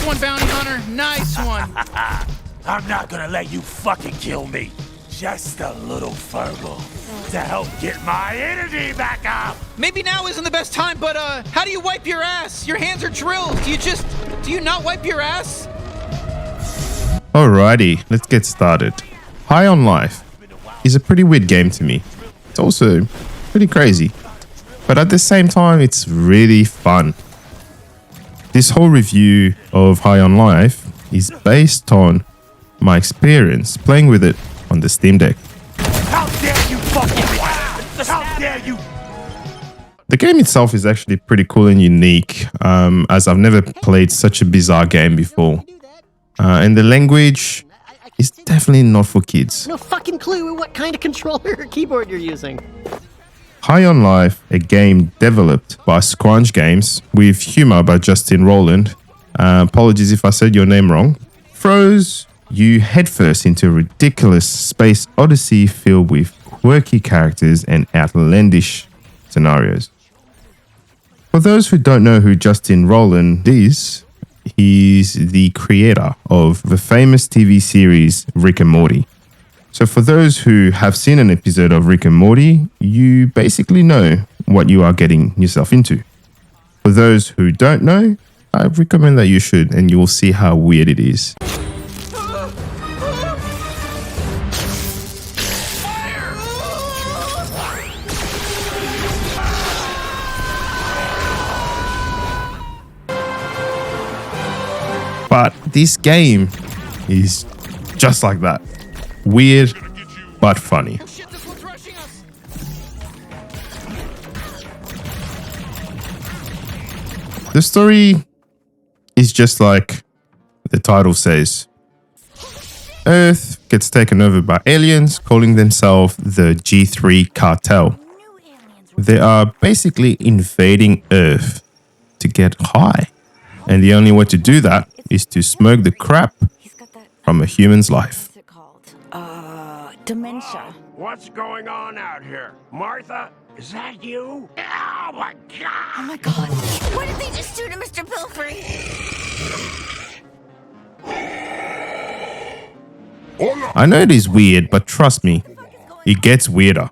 Nice one, bounty hunter. Nice one. I'm not gonna let you fucking kill me. Just a little Fergal to help get my energy back up. Maybe now isn't the best time, but how do you wipe your ass? Your hands are drilled. Do you not wipe your ass? Alrighty, let's get started. High on Life is a pretty weird game to me. It's also pretty crazy, but at the same time, it's really fun. This whole review of High on Life is based on my experience playing with it on the Steam Deck. How dare you fucking How dare you? The game itself is actually pretty cool and unique, as I've never played such a bizarre game before. And the language is definitely not for kids. No fucking clue what kind of controller or keyboard you're using. High on Life, a game developed by Squanch Games with humor by Justin Roiland. Apologies if I said your name wrong. Throws you headfirst into a ridiculous space odyssey filled with quirky characters and outlandish scenarios. For those who don't know who Justin Roiland is, he's the creator of the famous TV series Rick and Morty. So for those who have seen an episode of Rick and Morty, you basically know what you are getting yourself into. For those who don't know, I recommend that you should, and you will see how weird it is. But this game is just like that. Weird, but funny. Oh shit, this one's rushing us. The story is just like the title says. Earth gets taken over by aliens calling themselves the G3 cartel. They are basically invading Earth to get high. And the only way to do that is to smoke the crap from a human's life. What's it called? Dementia. What's going on out here? Martha, is that you? Oh my Oh god! my god. What did they just do to Mr. Pilfrey? I know it is weird, but trust me, it gets weirder.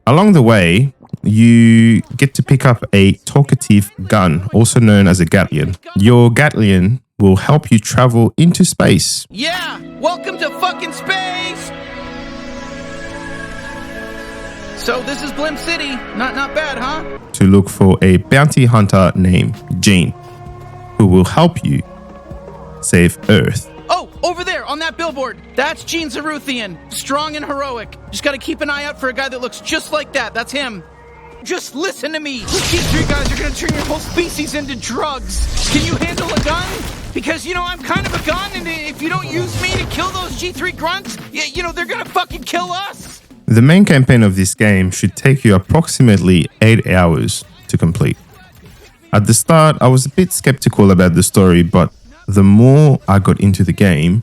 Along the way, you get to pick up a talkative gun, also known as a Gatlian. Your Gatlian will help you travel into space. Yeah, welcome to fucking space. So this is Blimp City. Not bad, huh? To look for a bounty hunter named Gene, who will help you save Earth. Oh, over there on that billboard. That's Gene Zaruthian. Strong and heroic. Just gotta keep an eye out for a guy that looks just like that. That's him. Just listen to me. These three guys are gonna turn your whole species into drugs. Can you handle a gun? Because, I'm kind of a gun, and if you don't use me to kill those G3 grunts, they're gonna fucking kill us. The main campaign of this game should take you approximately 8 hours to complete. At the start, I was a bit skeptical about the story, but the more I got into the game,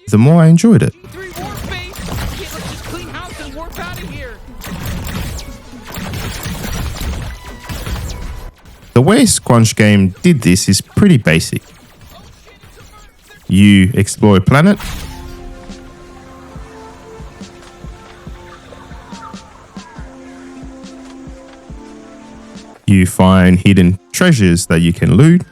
the more I enjoyed it. G3 warp base. Okay, let's just clean house and warp out of here. The way Squanch Game did this is pretty basic. You explore a planet, you find hidden treasures that you can loot,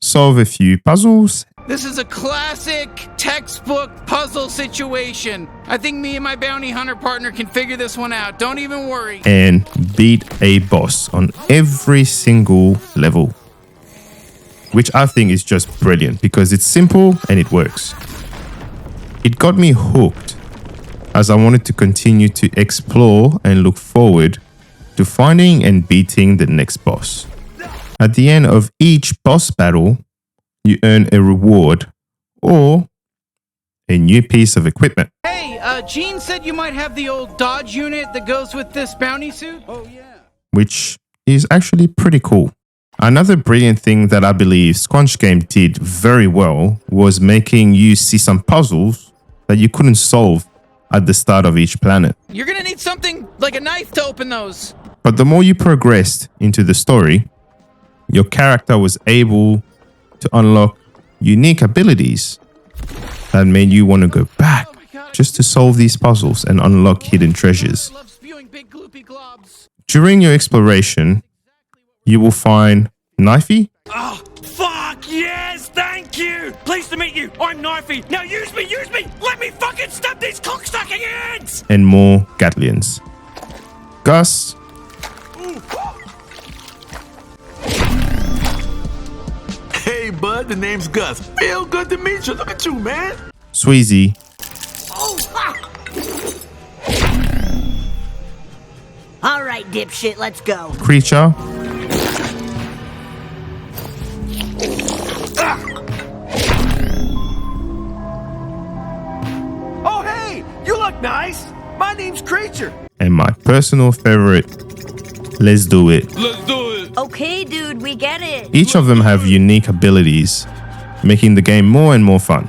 solve a few puzzles, This is a classic textbook puzzle situation. I think me and my bounty hunter partner can figure this one out. Don't even worry. and beat a boss on every single level. Which I think is just brilliant because it's simple and it works. It got me hooked as I wanted to continue to explore and look forward to finding and beating the next boss. At the end of each boss battle, you earn a reward or a new piece of equipment. Hey, Gene said you might have the old Dodge unit that goes with this bounty suit. Oh, yeah. Which is actually pretty cool. Another brilliant thing that I believe Squanch Game did very well was making you see some puzzles that you couldn't solve at the start of each planet. You're gonna need something like a knife to open those. But the more you progressed into the story, your character was able to unlock unique abilities that made you want to go back just to solve these puzzles and unlock hidden treasures. I love spewing big gloopy globs. During your exploration, you will find Knifey Oh, fuck yes, thank you. Pleased to meet you. I'm Knifey. Now use me. Let me fucking stab these cocksucking ants. and more Gatlians. Gus, Hey, bud, the name's Gus. Feel good to meet you. Look at you, man. Sweezy, All right, dipshit, let's go. Creature, Oh, hey, you look nice. My name's Creature. and my personal favorite, Let's Do It. Let's do it. Okay, dude, we get it. Each of them have unique abilities, making the game more and more fun.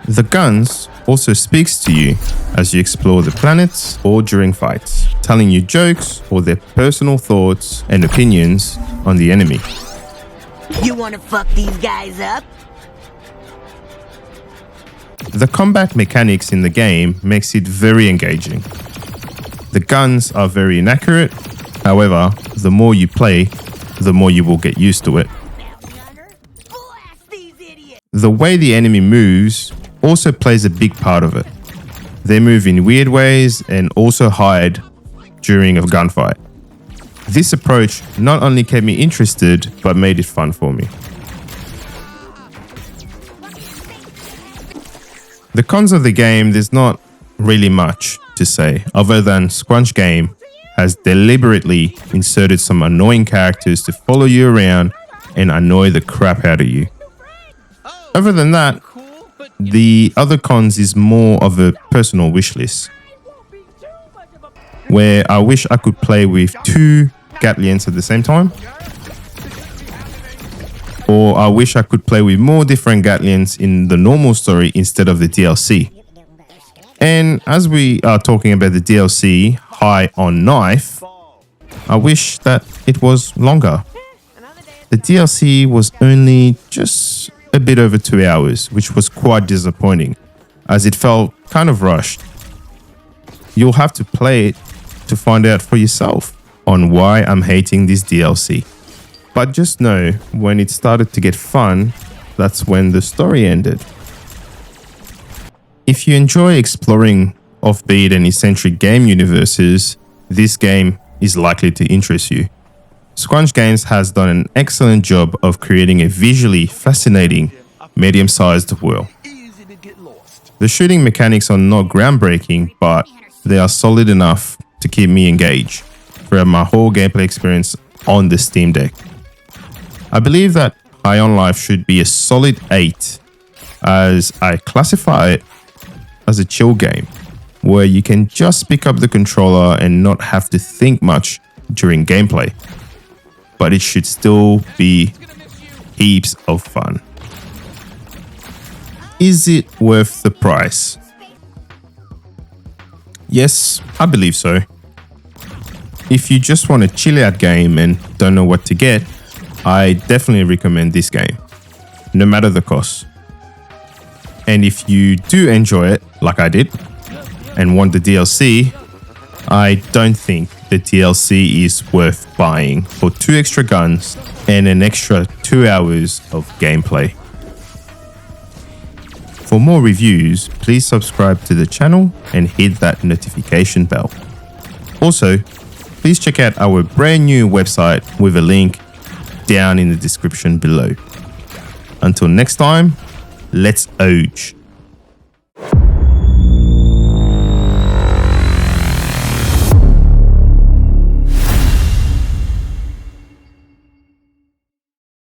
The guns also speaks to you as you explore the planets or during fights, telling you jokes or their personal thoughts and opinions on the enemy. You wanna fuck these guys up? The combat mechanics in the game makes it very engaging. The guns are very inaccurate, however, the more you play, the more you will get used to it. Blast these idiots! The way the enemy moves also plays a big part of it. They move in weird ways and also hide during a gunfight. This approach not only kept me interested, but made it fun for me. The cons of the game, there's not really much to say, other than Squanch Game has deliberately inserted some annoying characters to follow you around and annoy the crap out of you. Other than that, Cool, but the other cons is more of a personal wish list, where I wish I could play with 2 Gatlians at the same time, or I wish I could play with more different Gatlians in the normal story instead of the DLC. And as we are talking about the DLC, High on Knife, I wish that it was longer. The DLC was only just a bit over 2 hours, which was quite disappointing, as it felt kind of rushed. You'll have to play it to find out for yourself on why I'm hating this DLC. But just know, when it started to get fun, that's when the story ended. If you enjoy exploring offbeat and eccentric game universes, this game is likely to interest you. Squanch Games has done an excellent job of creating a visually fascinating, medium-sized world. Easy to get lost. The shooting mechanics are not groundbreaking, but they are solid enough to keep me engaged throughout my whole gameplay experience on the Steam Deck. I believe that High on Life should be a solid 8, as I classify it as a chill game where you can just pick up the controller and not have to think much during gameplay. But it should still be heaps of fun. Is it worth the price? Yes, I believe so. If you just want a chill out game and don't know what to get, I definitely recommend this game, no matter the cost. And if you do enjoy it, like I did, and want the DLC, I don't think the DLC is worth buying for 2 extra guns and an extra 2 hours of gameplay. For more reviews, please subscribe to the channel and hit that notification bell. Also, please check out our brand new website with a link down in the description below. Until next time, let's OJ.